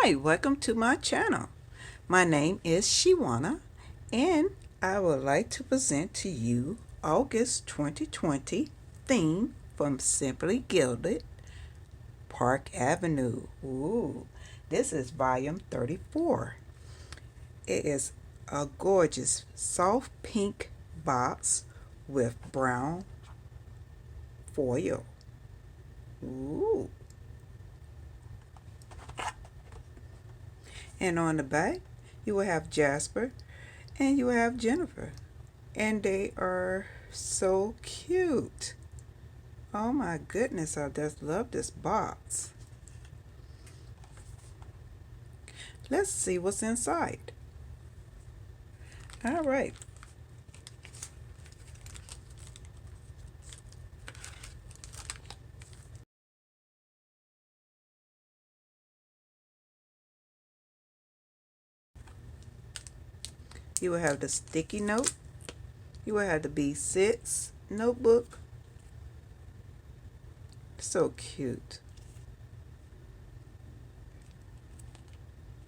Hi, welcome to my channel. My name is Shewanna, and I would like to present to you August 2020 theme from Simply Gilded, Park Avenue. Ooh, this is volume 34. It is a gorgeous soft pink box with brown foil. Ooh. And on the back, you will have Jasper and you will have Jennifer. And they are so cute. Oh my goodness, I just love this box. Let's see what's inside. All right. You will have the sticky note. You will have the B6 notebook. So cute.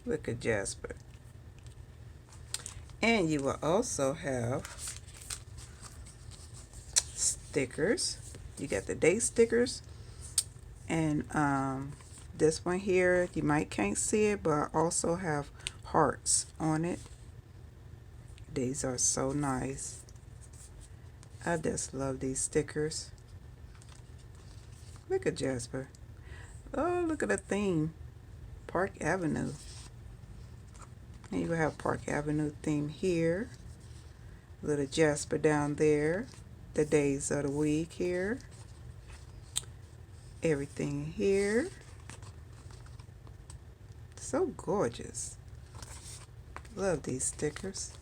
Look at Jasper. And you will also have stickers. You got the date stickers. And this one here, you might can't see it, but I also have hearts on it. These are so nice. I just love these stickers. Look at Jasper. Oh, look at the theme. Park Avenue. And you have Park Avenue theme here. Little Jasper down there. The days of the week here. Everything here. So gorgeous. Love these stickers.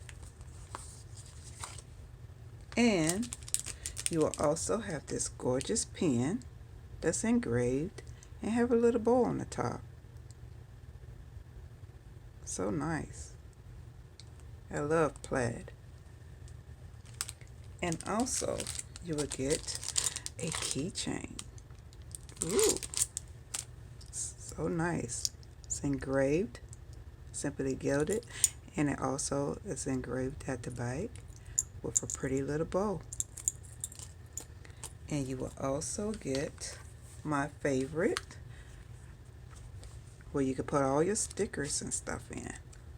And you will also have this gorgeous pen that's engraved and have a little bow on the top. So nice. I love plaid. And also you will get a keychain. Ooh, so nice. It's engraved, Simply Gilded, and it also is engraved at the back with a pretty little bow. And you will also get my favorite, where you can put all your stickers and stuff in.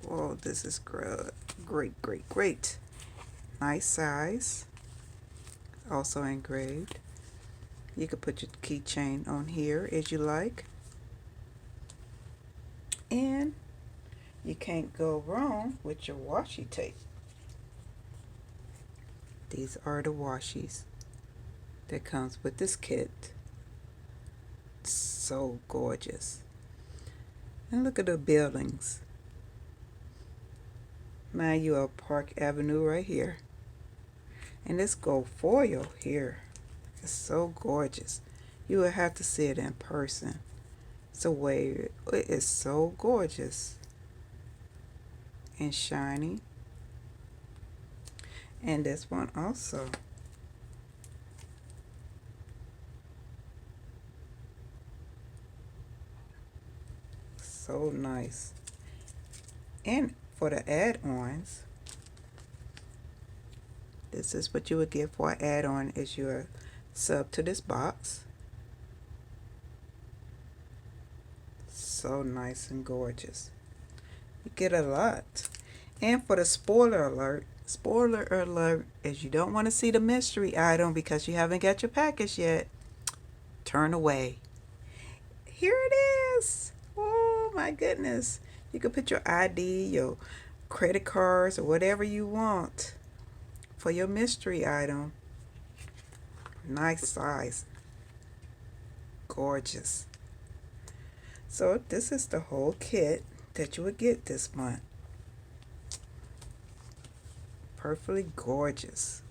Oh, this is great, great, great. Nice size. Also engraved. You can put your keychain on here as you like. And you can't go wrong with your washi tape. These are the washies that comes with this kit. So gorgeous. And look at the buildings. Now you are Park Avenue right here. And this gold foil here is so gorgeous. You will have to see it in person. It's a way, it is so gorgeous and shiny. And this one also. So nice. And for the add-ons, this is what you would get for an add-on as your sub to this box. So nice and gorgeous. You get a lot. And for the spoiler alert is you don't want to see the mystery item because you haven't got your package yet. Turn away. Here it is. Oh my goodness. You can put your ID, your credit cards, or whatever you want for your mystery item. Nice size. Gorgeous. So this is the whole kit that you would get this month. Perfectly gorgeous.